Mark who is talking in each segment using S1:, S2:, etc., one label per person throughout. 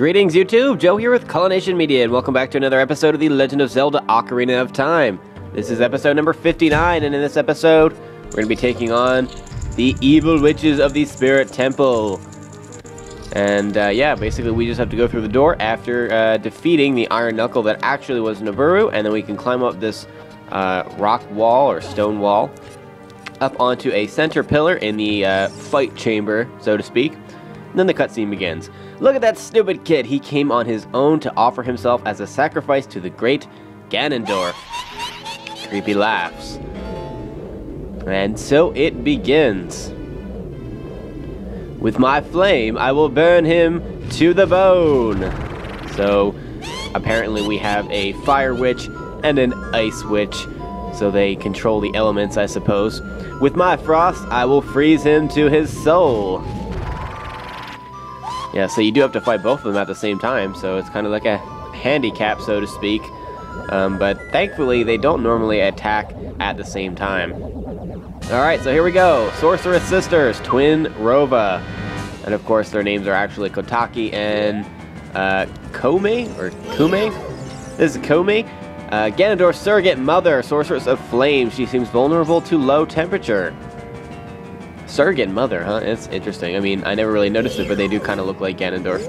S1: Greetings YouTube, Joe here with Culination Media, and welcome back to another episode of The Legend of Zelda Ocarina of Time. This is episode number 59, and in this episode, we're going to be taking on the evil witches of the Spirit Temple. And yeah, basically we just have to go through the door after defeating the Iron Knuckle that actually was Naburu, and then we can climb up this rock wall, or stone wall, up onto a center pillar in the fight chamber, so to speak. And then the cutscene begins. Look at that stupid kid. He came on his own to offer himself as a sacrifice to the great Ganondorf. Creepy laughs. And so it begins. With my flame, I will burn him to the bone. So, apparently we have a fire witch and an ice witch. So they control the elements, I suppose. With my frost, I will freeze him to his soul. Yeah, so you do have to fight both of them at the same time, so it's kind of like a handicap, so to speak. But thankfully, they don't normally attack at the same time. Alright, so here we go. Sorceress Sisters, Twinrova. And of course, their names are actually Kotaki and Kome, or Kume? This is Kome. Ganondorf's surrogate mother, Sorceress of Flame. She seems vulnerable to low temperature. Surrogate mother, huh? It's interesting. I mean, I never really noticed it, but they do kind of look like Ganondorf.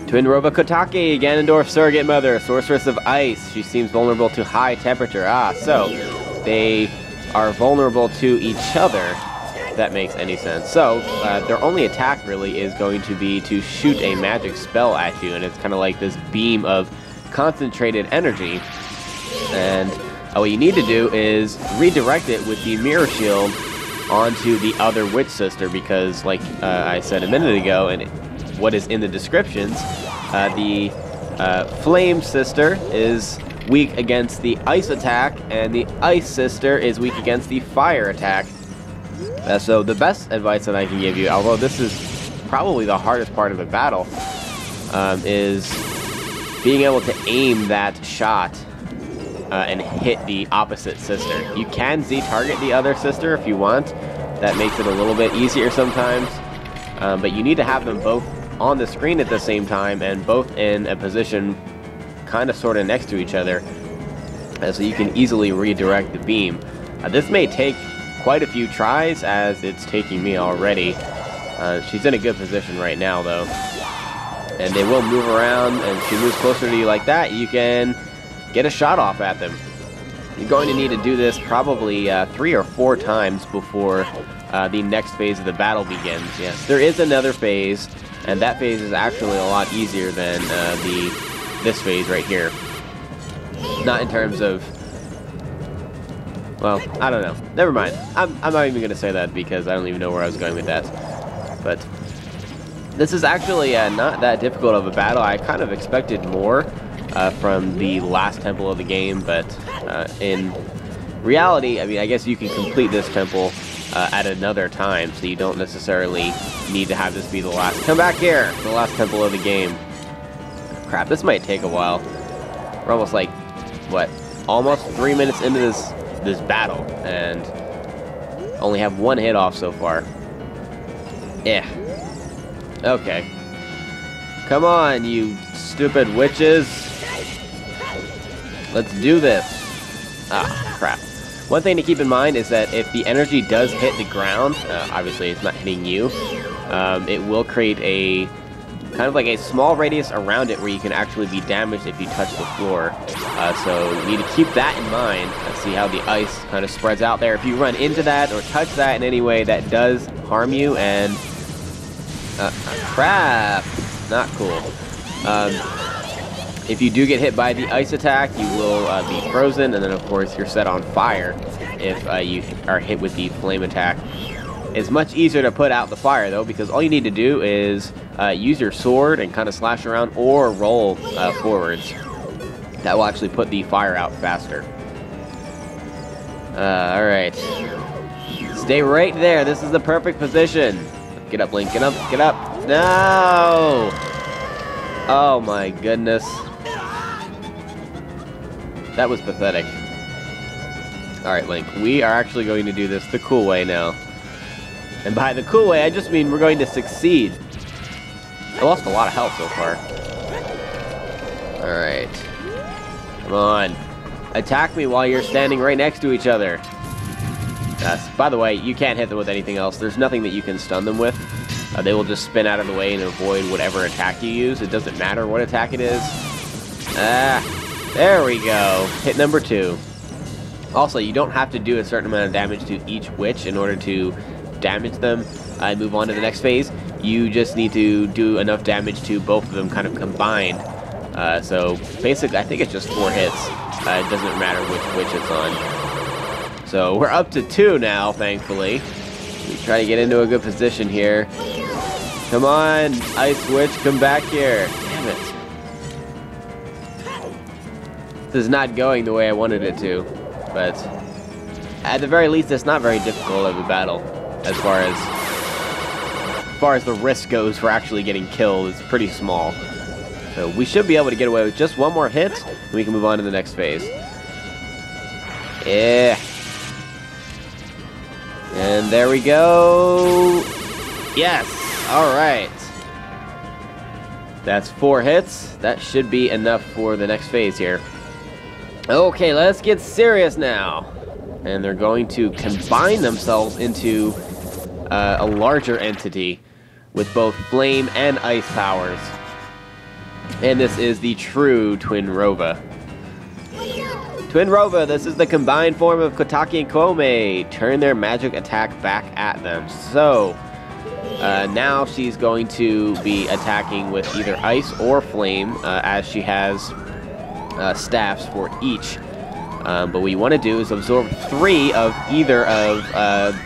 S1: Twinrova Kotaki, Ganondorf's surrogate mother, Sorceress of Ice. She seems vulnerable to high temperature. Ah, so they are vulnerable to each other, if that makes any sense. So, their only attack really is going to be to shoot a magic spell at you, and it's kind of like this beam of concentrated energy. And what you need to do is redirect it with the mirror shield onto the other witch sister, because like I said a minute ago, and what is in the descriptions, the flame sister is weak against the ice attack, and the ice sister is weak against the fire attack. So the best advice that I can give you, although this is probably the hardest part of the battle, is being able to aim that shot and hit the opposite sister. You can Z-target the other sister if you want. That makes it a little bit easier sometimes. But you need to have them both on the screen at the same time and both in a position kind of sort of next to each other, so you can easily redirect the beam. This may take quite a few tries, as it's taking me already. She's in a good position right now though. And they will move around, and she moves closer to you like that, you can get a shot off at them. You're going to need to do this probably 3 or 4 times before the next phase of the battle begins. Yes, there is another phase, and that phase is actually a lot easier than this phase right here. Not in terms of, well, I don't know. Never mind. I'm not even going to say that because I don't even know where I was going with that. But this is actually not that difficult of a battle. I kind of expected more from the last temple of the game, but in reality, I mean, I guess you can complete this temple at another time, so you don't necessarily need to have this be the last. Come back here, the last temple of the game. Crap, this might take a while. We're almost like, what, almost 3 minutes into this battle, and only have 1 hit off so far. Yeah. Okay. Come on, you stupid witches. Let's do this. Ah, crap. One thing to keep in mind is that if the energy does hit the ground, obviously it's not hitting you, it will create a kind of like a small radius around it where you can actually be damaged if you touch the floor. So you need to keep that in mind. Let's see how the ice kind of spreads out there. If you run into that or touch that in any way, that does harm you, and crap, not cool. If you do get hit by the ice attack, you will be frozen, and then of course you're set on fire if you are hit with the flame attack. It's much easier to put out the fire though, because all you need to do is use your sword and kind of slash around or roll forwards. That will actually put the fire out faster. Alright. Stay right there. This is the perfect position. Get up, Link. Get up. Get up. No! Oh my goodness. That was pathetic. Alright, Link. We are actually going to do this the cool way now. And by the cool way, I just mean we're going to succeed. I lost a lot of health so far. Alright. Come on. Attack me while you're standing right next to each other. By the way, you can't hit them with anything else. There's nothing that you can stun them with. They will just spin out of the way and avoid whatever attack you use. It doesn't matter what attack it is. There we go. Hit number 2. Also, you don't have to do a certain amount of damage to each witch in order to damage them and move on to the next phase. You just need to do enough damage to both of them kind of combined. So basically, I think it's just 4 hits. It doesn't matter which witch it's on. So we're up to 2 now, thankfully. We try to get into a good position here. Come on, Ice Witch, come back here. Damn it. This is not going the way I wanted it to. But at the very least, it's not very difficult of a battle as far as the risk goes for actually getting killed. It's pretty small. So we should be able to get away with just 1 more hit, and we can move on to the next phase. Yeah. And there we go. Yes. All right. That's 4 hits. That should be enough for the next phase here. Okay, let's get serious now. And they're going to combine themselves into a larger entity with both flame and ice powers. And this is the true Twinrova. Twinrova, this is the combined form of Kotaki and Kome. Turn their magic attack back at them. So, now she's going to be attacking with either ice or flame, as she has staffs for each. But what you want to do is absorb 3 of either of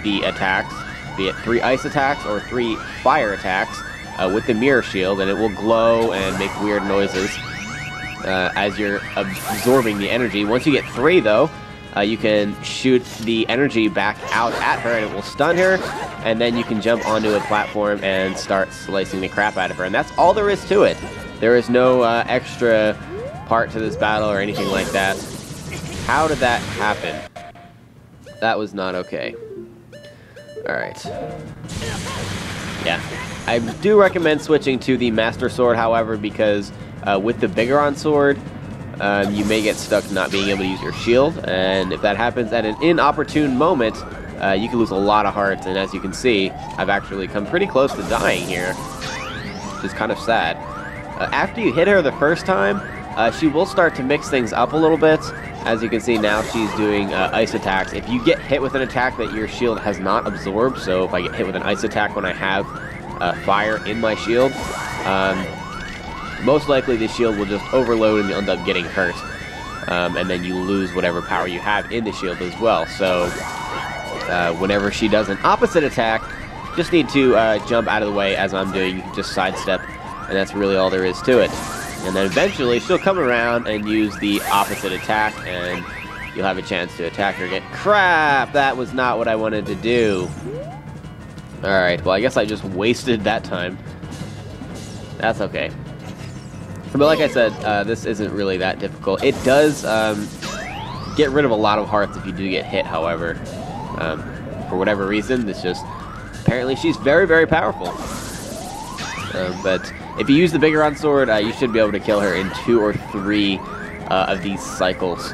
S1: the attacks, be it 3 ice attacks or 3 fire attacks, with the mirror shield, and it will glow and make weird noises as you're absorbing the energy. Once you get 3, though, you can shoot the energy back out at her, and it will stun her, and then you can jump onto a platform and start slicing the crap out of her. And that's all there is to it. There is no extra part to this battle or anything like that. How did that happen? That was not okay. Alright. Yeah. I do recommend switching to the Master Sword, however, because with the Bigoron Sword, you may get stuck not being able to use your shield, and if that happens at an inopportune moment, you can lose a lot of hearts, and as you can see, I've actually come pretty close to dying here, which is kind of sad. After you hit her the first time, she will start to mix things up a little bit. As you can see now, she's doing ice attacks. If you get hit with an attack that your shield has not absorbed, so if I get hit with an ice attack when I have fire in my shield, most likely the shield will just overload and you'll end up getting hurt. And then you lose whatever power you have in the shield as well. So whenever she does an opposite attack, just need to jump out of the way as I'm doing. You can just sidestep, and that's really all there is to it. And then eventually she'll come around and use the opposite attack, and you'll have a chance to attack her again. Crap! That was not what I wanted to do. Alright, well I guess I just wasted that time. That's okay. But like I said, this isn't really that difficult. It does get rid of a lot of hearts if you do get hit, however. For whatever reason, it's just... apparently she's very, very powerful. But if you use the Bigoron Sword, you should be able to kill her in 2 or 3 of these cycles.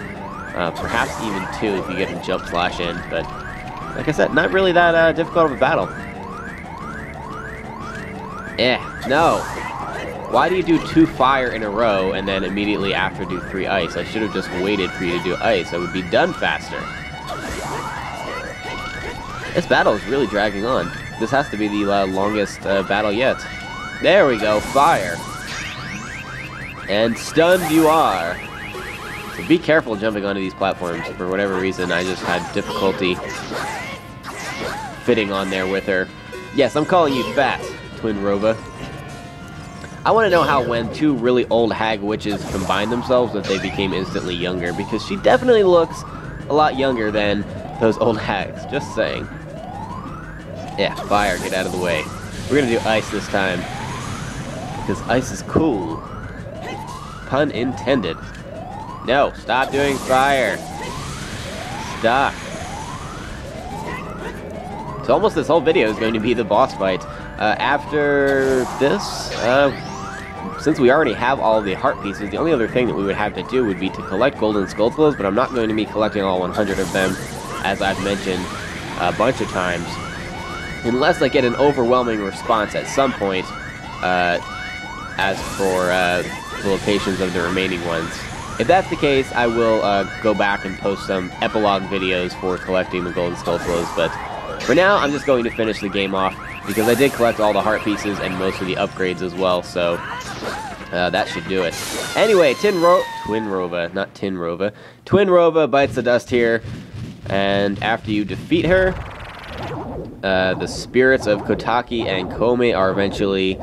S1: Perhaps even 2 if you get a jump slash in. But like I said, not really that difficult of a battle. No. Why do you do 2 fire in a row and then immediately after do 3 ice? I should have just waited for you to do ice. I would be done faster. This battle is really dragging on. This has to be the longest battle yet. There we go, fire. And stunned you are. So be careful jumping onto these platforms. For whatever reason, I just had difficulty fitting on there with her. Yes, I'm calling you fat, Twinrova. I want to know how when 2 really old hag witches combined themselves that they became instantly younger, because she definitely looks a lot younger than those old hags. Just saying. Yeah, fire, get out of the way. We're gonna do ice this time, because ice is cool. Pun intended. No, stop doing fire. Stop. So almost this whole video is going to be the boss fight. After this, since we already have all the heart pieces, the only other thing that we would have to do would be to collect golden Skulltulas, but I'm not going to be collecting all 100 of them, as I've mentioned a bunch of times, unless I get an overwhelming response at some point, as for the locations of the remaining ones. If that's the case, I will go back and post some epilogue videos for collecting the golden Skulltulas, but for now, I'm just going to finish the game off, because I did collect all the heart pieces and most of the upgrades as well, so that should do it. Anyway, Twinrova, not Tinrova. Twinrova bites the dust here, and after you defeat her, the spirits of Kotaki and Kome are eventually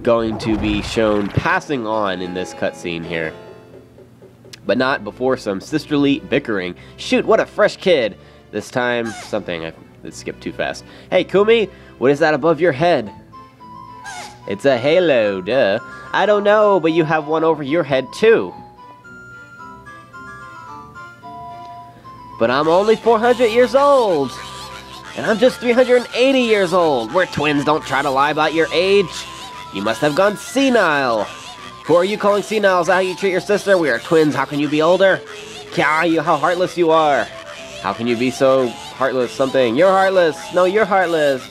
S1: going to be shown passing on in this cutscene here. But not before some sisterly bickering. Shoot, what a fresh kid! This time, something... It skipped too fast. Hey, Kumi, what is that above your head? It's a halo, duh. I don't know, but you have one over your head, too. But I'm only 400 years old. And I'm just 380 years old. We're twins, don't try to lie about your age. You must have gone senile. Who are you calling senile? Is that how you treat your sister? We are twins, how can you be older? How heartless you are. How can you be so heartless something? You're heartless! No, you're heartless!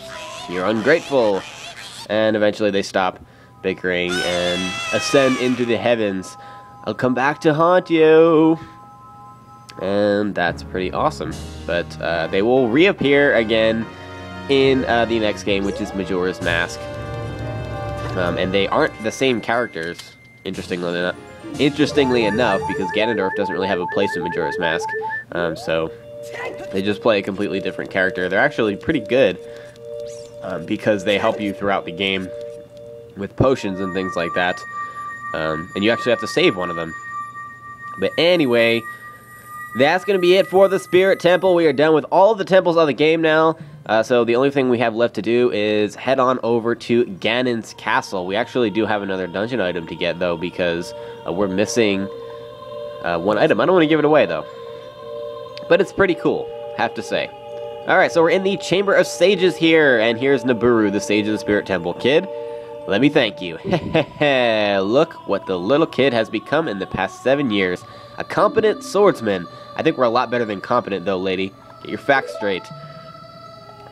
S1: You're ungrateful! And eventually they stop bickering and ascend into the heavens. I'll come back to haunt you! And that's pretty awesome. But they will reappear again in the next game, which is Majora's Mask. And they aren't the same characters, interestingly enough, because Ganondorf doesn't really have a place in Majora's Mask. So they just play a completely different character. They're actually pretty good, because they help you throughout the game with potions and things like that. And you actually have to save one of them. But anyway, that's going to be it for the Spirit Temple. We are done with all of the temples of the game now. So the only thing we have left to do is head on over to Ganon's castle. We actually do have another dungeon item to get, though, because we're missing one item. I don't want to give it away, though. But it's pretty cool, have to say. Alright, so we're in the Chamber of Sages here, and here's Nabooru, the Sage of the Spirit Temple. Kid, let me thank you. Look what the little kid has become in the past 7 years. A competent swordsman. I think we're a lot better than competent, though, lady. Get your facts straight.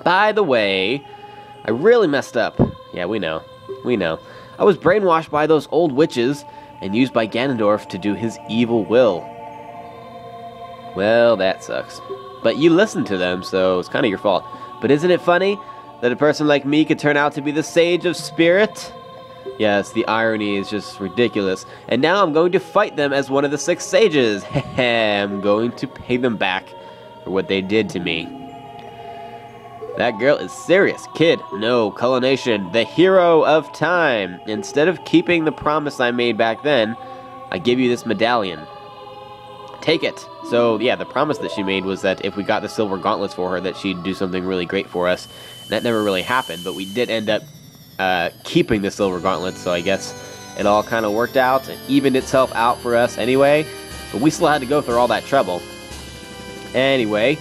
S1: By the way, I really messed up. Yeah, we know. We know. I was brainwashed by those old witches and used by Ganondorf to do his evil will. Well, that sucks. But you listened to them, so it's kind of your fault. But isn't it funny that a person like me could turn out to be the Sage of Spirit? Yes, the irony is just ridiculous. And now I'm going to fight them as one of the 6 sages. I'm going to pay them back for what they did to me. That girl is serious. Kid, no, Culination, the hero of time. Instead of keeping the promise I made back then, I give you this medallion. Take it. So, yeah, the promise that she made was that if we got the silver gauntlets for her, that she'd do something really great for us. That never really happened, but we did end up keeping the silver gauntlets, so I guess it all kind of worked out and evened itself out for us anyway. But we still had to go through all that trouble. Anyway,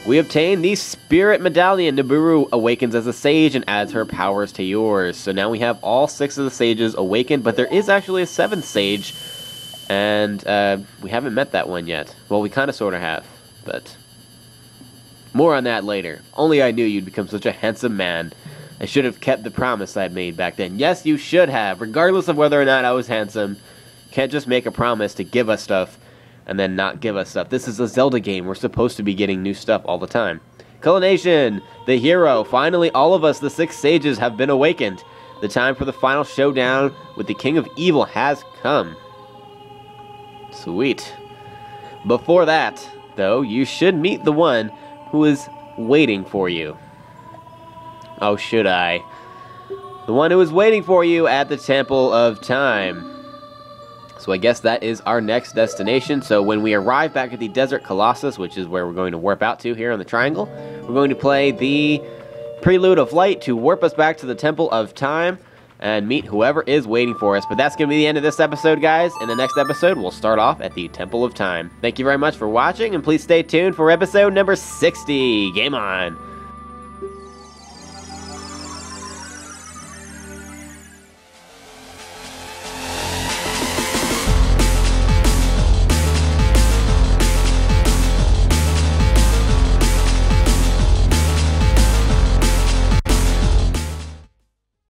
S1: we obtained the Spirit Medallion. Nabooru awakens as a sage and adds her powers to yours. So now we have all 6 of the sages awakened, but there is actually a 7th sage. And we haven't met that one yet. Well, we kind of sort of have, but more on that later. Only I knew you'd become such a handsome man. I should have kept the promise I'd made back then. Yes, you should have, regardless of whether or not I was handsome. Can't just make a promise to give us stuff and then not give us stuff. This is a Zelda game. We're supposed to be getting new stuff all the time. Culination, the hero. Finally, all of us, the 6 sages, have been awakened. The time for the final showdown with the King of Evil has come. Sweet. Before that, though, you should meet the one who is waiting for you. Oh, should I? The one who is waiting for you at the Temple of Time. So I guess that is our next destination. So when we arrive back at the Desert Colossus, which is where we're going to warp out to here on the triangle, we're going to play the Prelude of Light to warp us back to the Temple of Time and meet whoever is waiting for us. But that's going to be the end of this episode, guys. In the next episode, we'll start off at the Temple of Time. Thank you very much for watching, and please stay tuned for episode number 60. Game on!